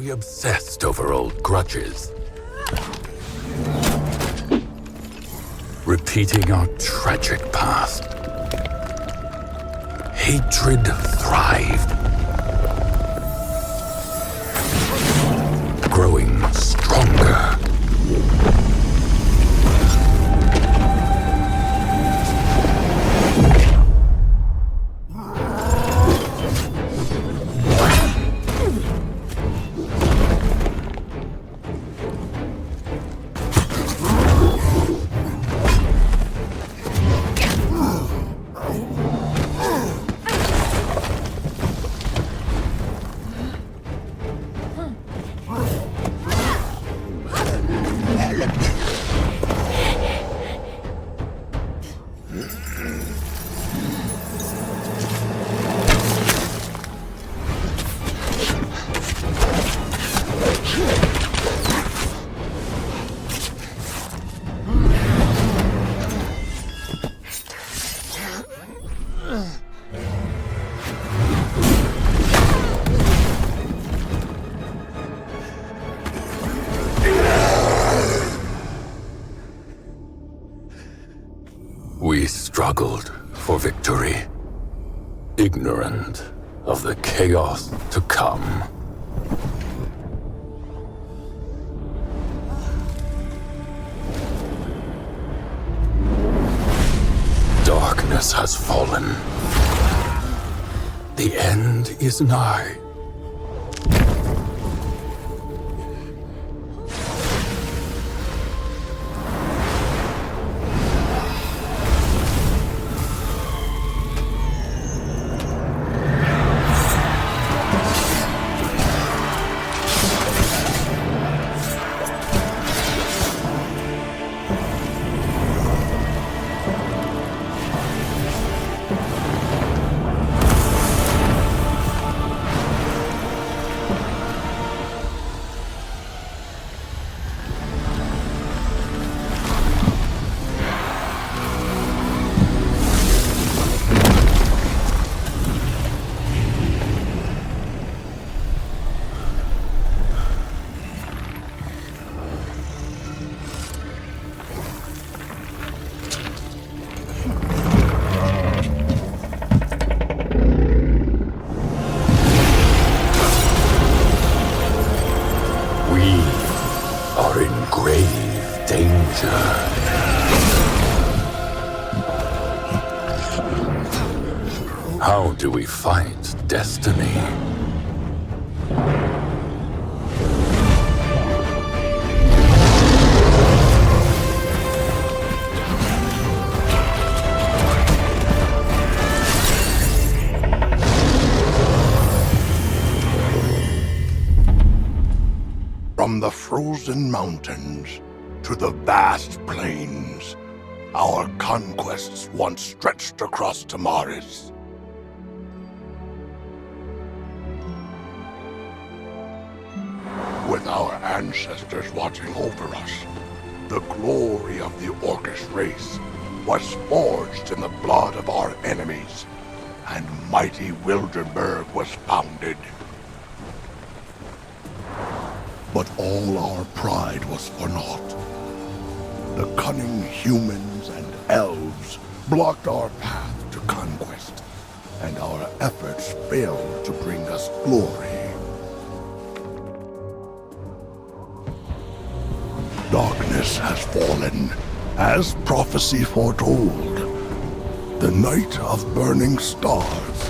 we obsessed over old grudges? Repeating our tragic past. Hatred thrived, growing stronger. We struggled for victory, ignorant of the chaos to come. Darkness has fallen. The end is nigh. How do we fight destiny? From the frozen mountains to the vast plains, our conquests once stretched across Tamaris. With our ancestors watching over us, the glory of the orcish race was forged in the blood of our enemies, and mighty Wilderburg was founded. But all our pride was for naught. The cunning humans and elves blocked our path to conquest, and our efforts failed to bring us glory. Darkness has fallen, as prophecy foretold. The night of burning stars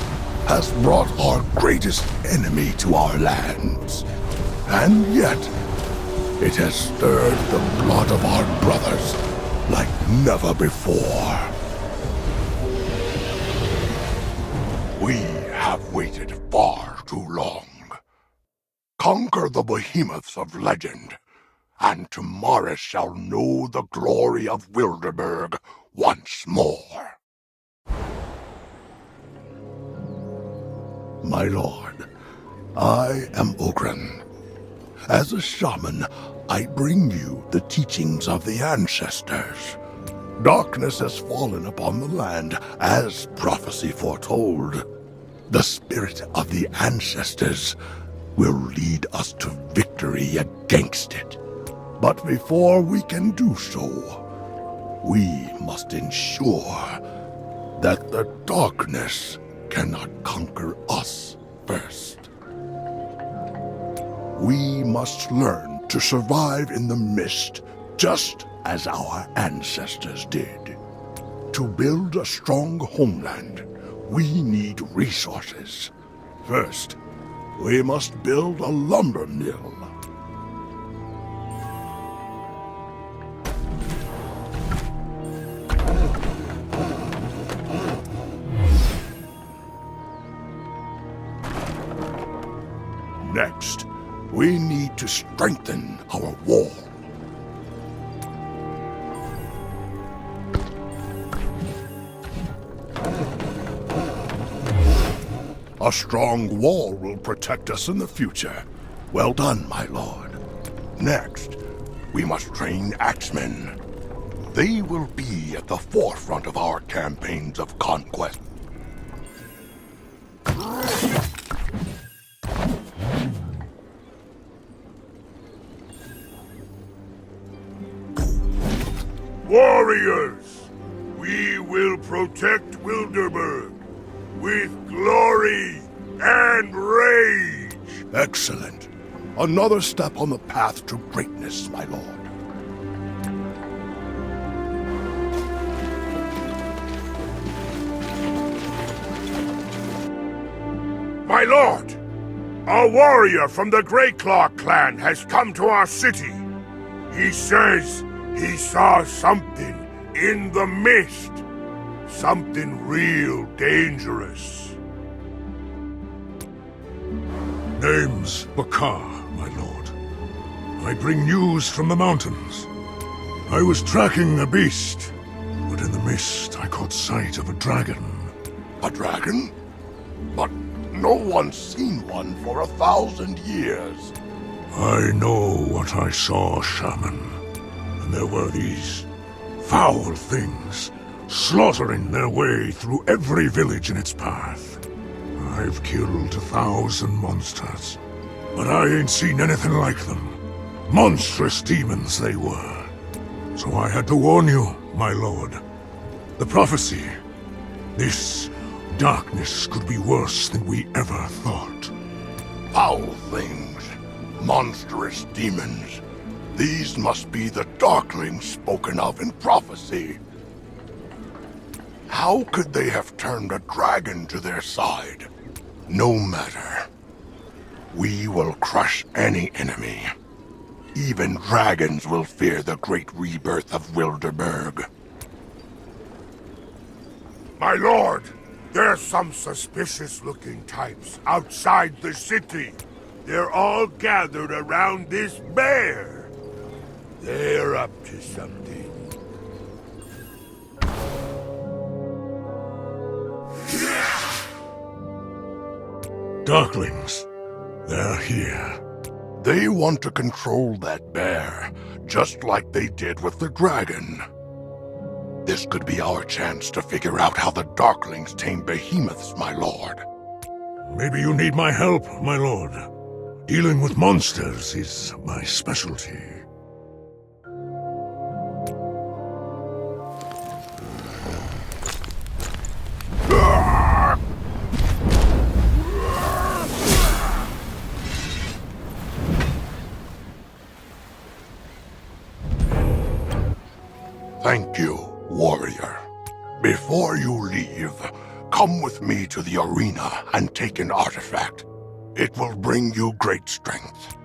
has brought our greatest enemy to our lands. And yet, it has stirred the blood of our brothers like never before. We have waited far too long. Conquer the behemoths of legend, and Tamaris shall know the glory of Wilderburg once more. My lord, I am Ogren. As a shaman, I bring you the teachings of the ancestors. Darkness has fallen upon the land, as prophecy foretold. The spirit of the ancestors will lead us to victory against it. But before we can do so, we must ensure that the darkness cannot conquer us first. We must learn to survive in the mist, just as our ancestors did. To build a strong homeland, we need resources. First, we must build a lumber mill. Next, we need to strengthen our wall. A strong wall will protect us in the future. Well done, my lord. Next, we must train axemen. They will be at the forefront of our campaigns of conquest. Warriors, we will protect Wilderburg with glory and rage. Excellent. Another step on the path to greatness, my lord. My lord, a warrior from the Greyclaw clan has come to our city. He says he saw something in the mist. Something real dangerous. Name's Bakar, my lord. I bring news from the mountains. I was tracking a beast, but in the mist I caught sight of a dragon. A dragon? But no one's seen one for 1,000 years. I know what I saw, shaman. And there were these foul things slaughtering their way through every village in its path. I've killed 1,000 monsters, but I ain't seen anything like them. Monstrous demons they were. So I had to warn you, my lord. The prophecy. This darkness could be worse than we ever thought. Foul things. Monstrous demons. These must be the Darklings spoken of in prophecy. How could they have turned a dragon to their side? No matter. We will crush any enemy. Even dragons will fear the great rebirth of Wilderburg. My lord, there's some suspicious-looking types outside the city. They're all gathered around this bear. They're up to something. Darklings. They're here. They want to control that bear, just like they did with the dragon. This could be our chance to figure out how the Darklings tame behemoths, my lord. Maybe you need my help, my lord. Dealing with monsters is my specialty. Thank you, warrior. Before you leave, come with me to the arena and take an artifact. It will bring you great strength.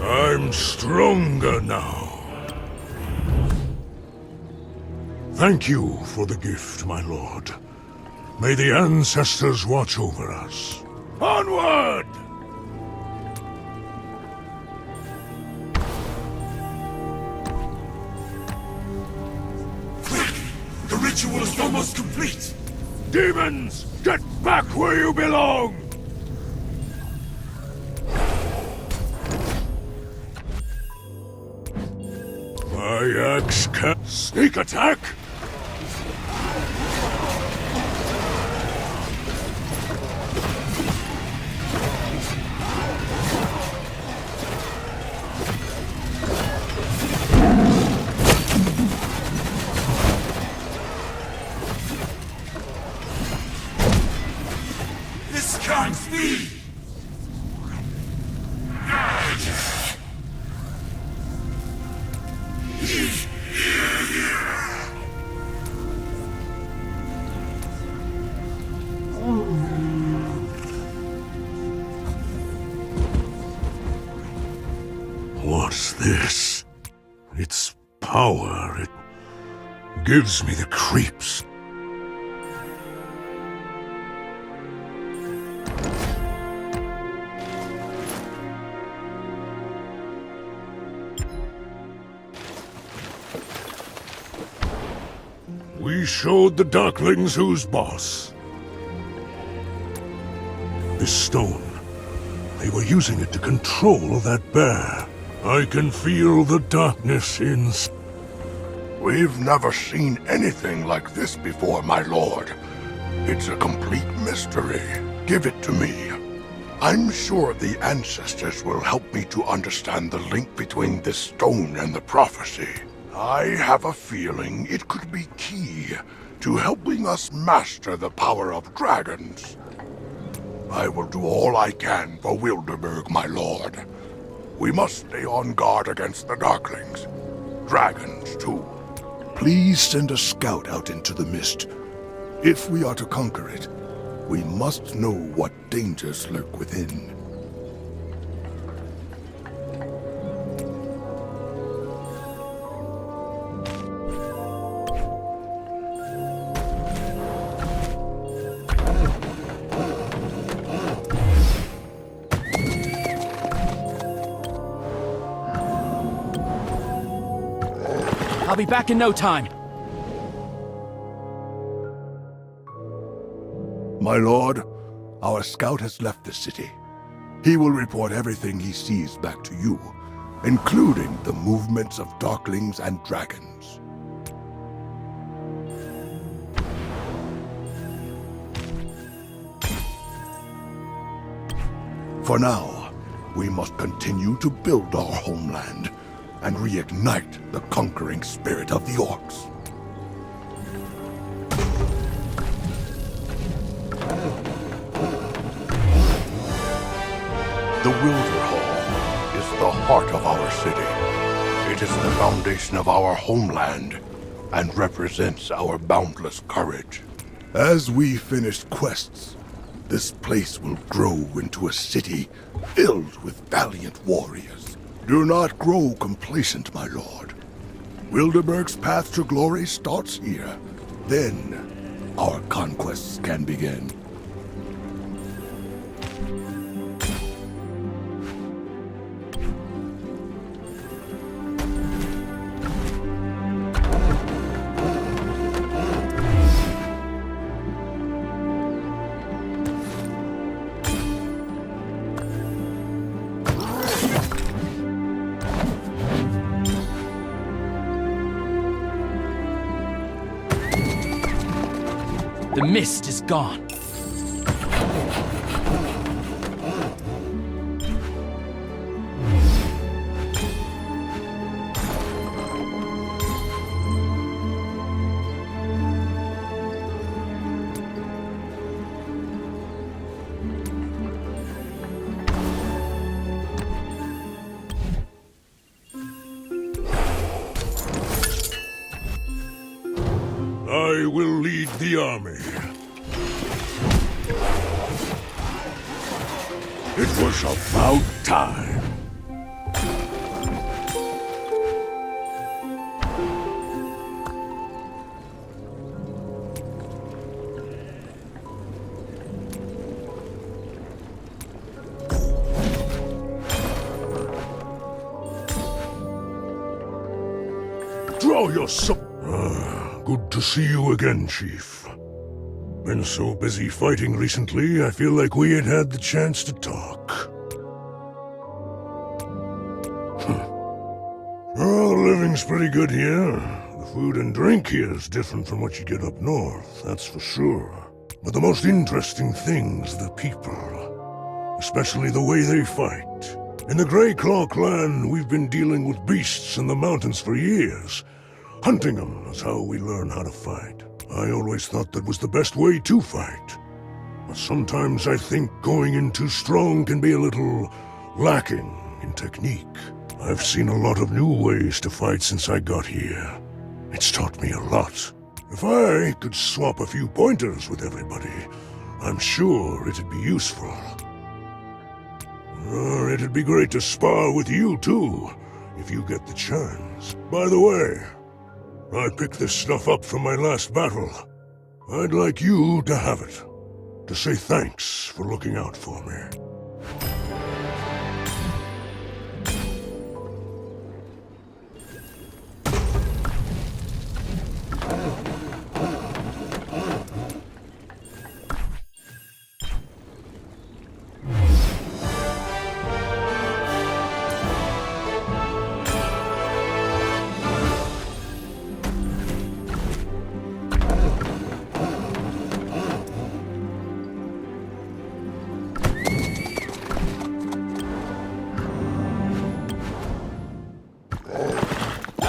I'm stronger now. Thank you for the gift, my lord. May the ancestors watch over us. Onward! Quick! The ritual is almost complete! Demons, get back where you belong! My axe can... Sneak attack? This can't be! What's this? Its power, it gives me the creeps. We showed the Darklings who's boss. This stone, they were using it to control that bear. I can feel the darkness in... We've never seen anything like this before, my lord. It's a complete mystery. Give it to me. I'm sure the ancestors will help me to understand the link between this stone and the prophecy. I have a feeling it could be key to helping us master the power of dragons. I will do all I can for Wilderburg, my lord. We must stay on guard against the Darklings. Dragons, too. Please send a scout out into the mist. If we are to conquer it, we must know what dangers lurk within. I'll be back in no time. My lord, our scout has left the city. He will report everything he sees back to you, including the movements of Darklings and dragons. For now, we must continue to build our homeland and reignite the conquering spirit of the orcs. The Wilder Hall is the heart of our city. It is the foundation of our homeland and represents our boundless courage. As we finish quests, this place will grow into a city filled with valiant warriors. Do not grow complacent, my lord. Wilderburg's path to glory starts here. Then, our conquests can begin. The mist is gone. I will lead the army. It was about time. Draw your sword. Good to see you again, Chief. Been so busy fighting recently, I feel like we ain't had the chance to talk. Oh, the living's pretty good here. The food and drink here is different from what you get up north, that's for sure. But the most interesting thing's the people. Especially the way they fight. In the Grey Claw clan, we've been dealing with beasts in the mountains for years. Hunting them is how we learn how to fight. I always thought that was the best way to fight. But sometimes I think going in too strong can be a little lacking in technique. I've seen a lot of new ways to fight since I got here. It's taught me a lot. If I could swap a few pointers with everybody, I'm sure it'd be useful. Or it'd be great to spar with you too, if you get the chance. By the way, I picked this stuff up from my last battle. I'd like you to have it, to say thanks for looking out for me.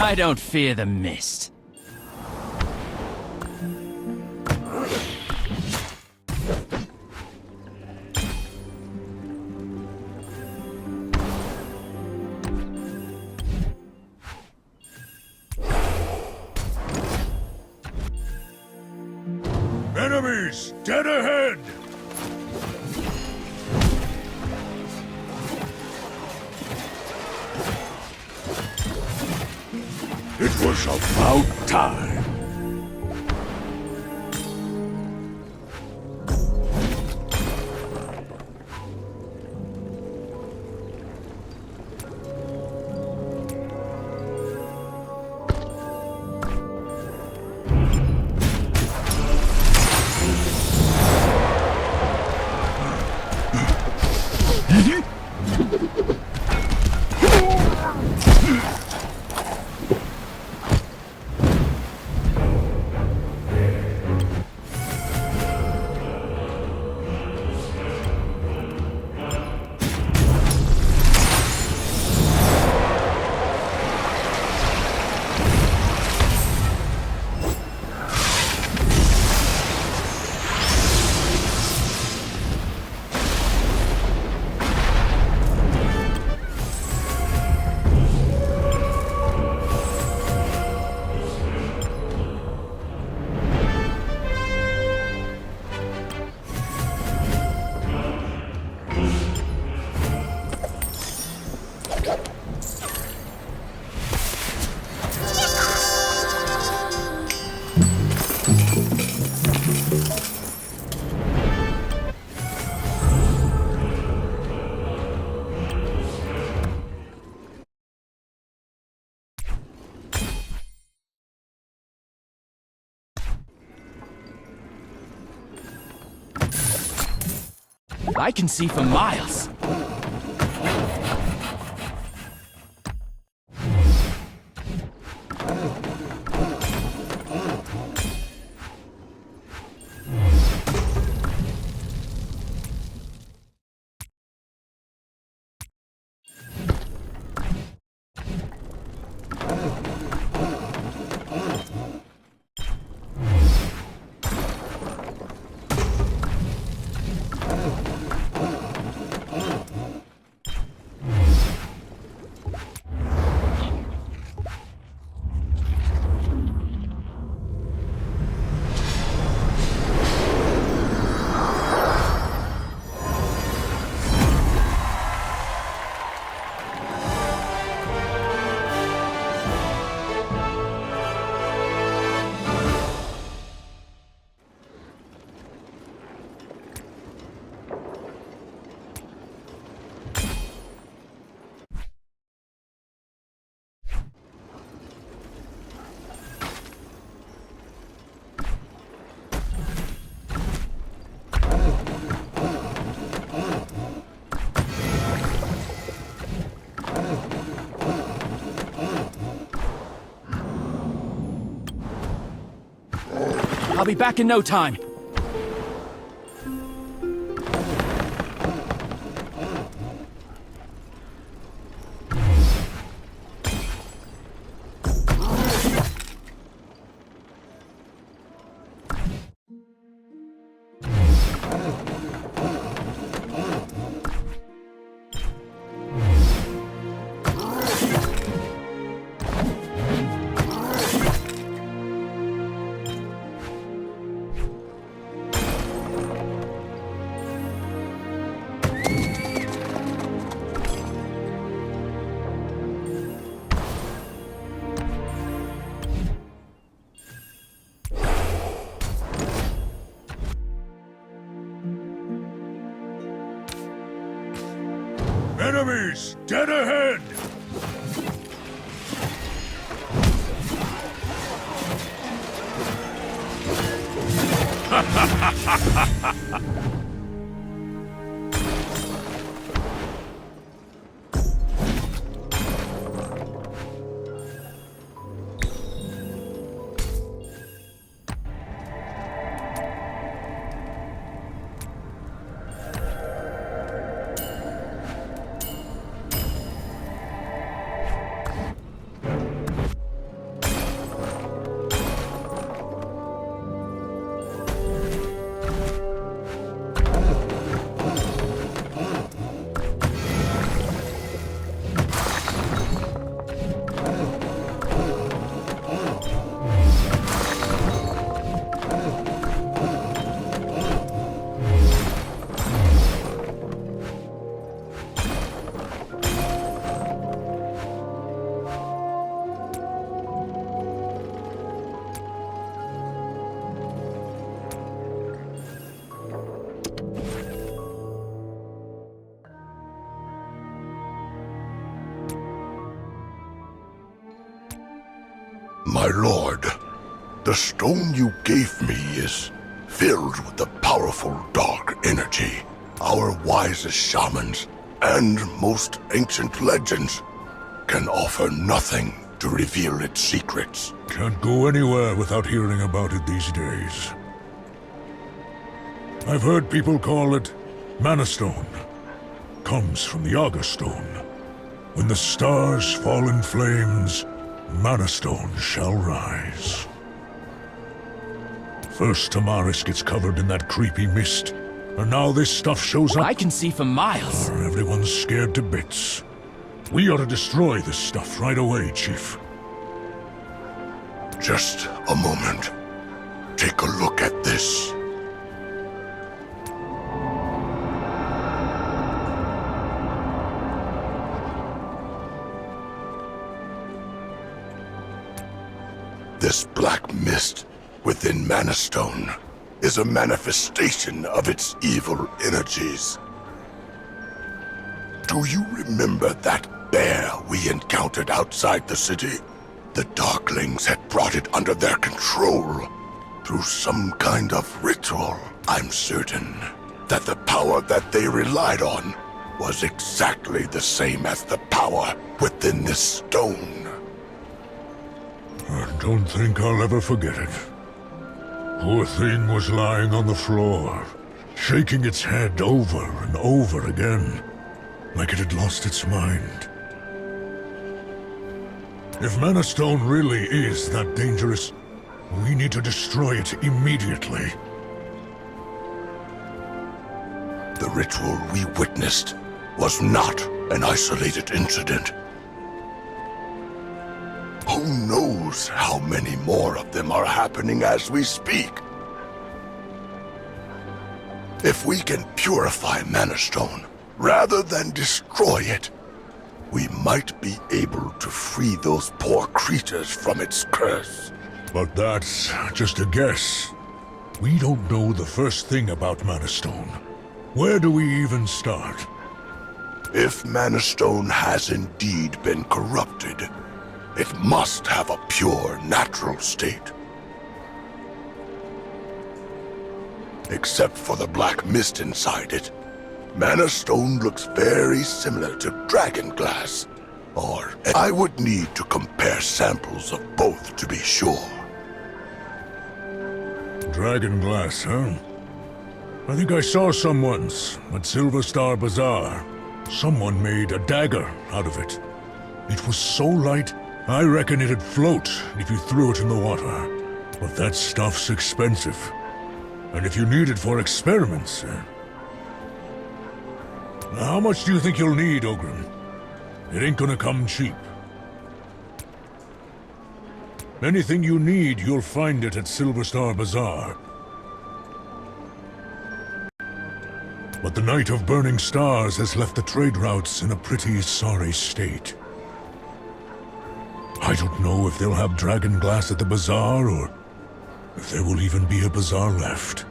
I don't fear the mist. Enemies, dead ahead! It was about time. I can see for miles. I'll be back in no time. Enemies! Dead ahead! My lord, the stone you gave me is filled with the powerful dark energy. Our wisest shamans and most ancient legends can offer nothing to reveal its secrets. Can't go anywhere without hearing about it these days. I've heard people call it Mana Stone. Comes from the Augur Stone. When the stars fall in flames, Mana Stone shall rise. First Tamaris gets covered in that creepy mist, and now this stuff shows up. I can see for miles. Everyone's scared to bits. We ought to destroy this stuff right away, Chief. Just a moment. Take a look at this. This black mist within Mana Stone is a manifestation of its evil energies. Do you remember that bear we encountered outside the city? The Darklings had brought it under their control through some kind of ritual. I'm certain that the power that they relied on was exactly the same as the power within this stone. I don't think I'll ever forget it. Poor thing was lying on the floor, shaking its head over and over again, like it had lost its mind. If Mana Stone really is that dangerous, we need to destroy it immediately. The ritual we witnessed was not an isolated incident. Who knows how many more of them are happening as we speak? If we can purify Mana Stone, rather than destroy it, we might be able to free those poor creatures from its curse. But that's just a guess. We don't know the first thing about Mana Stone. Where do we even start? If Mana Stone has indeed been corrupted, it must have a pure, natural state. Except for the black mist inside it, Mana Stone looks very similar to dragon glass. Or I would need to compare samples of both to be sure. Dragon glass, huh? I think I saw some once at Silver Star Bazaar. Someone made a dagger out of it. It was so light, I reckon it'd float if you threw it in the water. But that stuff's expensive. And if you need it for experiments... How much do you think you'll need, Ogren? It ain't gonna come cheap. Anything you need, you'll find it at Silver Star Bazaar. But the Night of Burning Stars has left the trade routes in a pretty sorry state. I don't know if they'll have dragon glass at the bazaar, or if there will even be a bazaar left.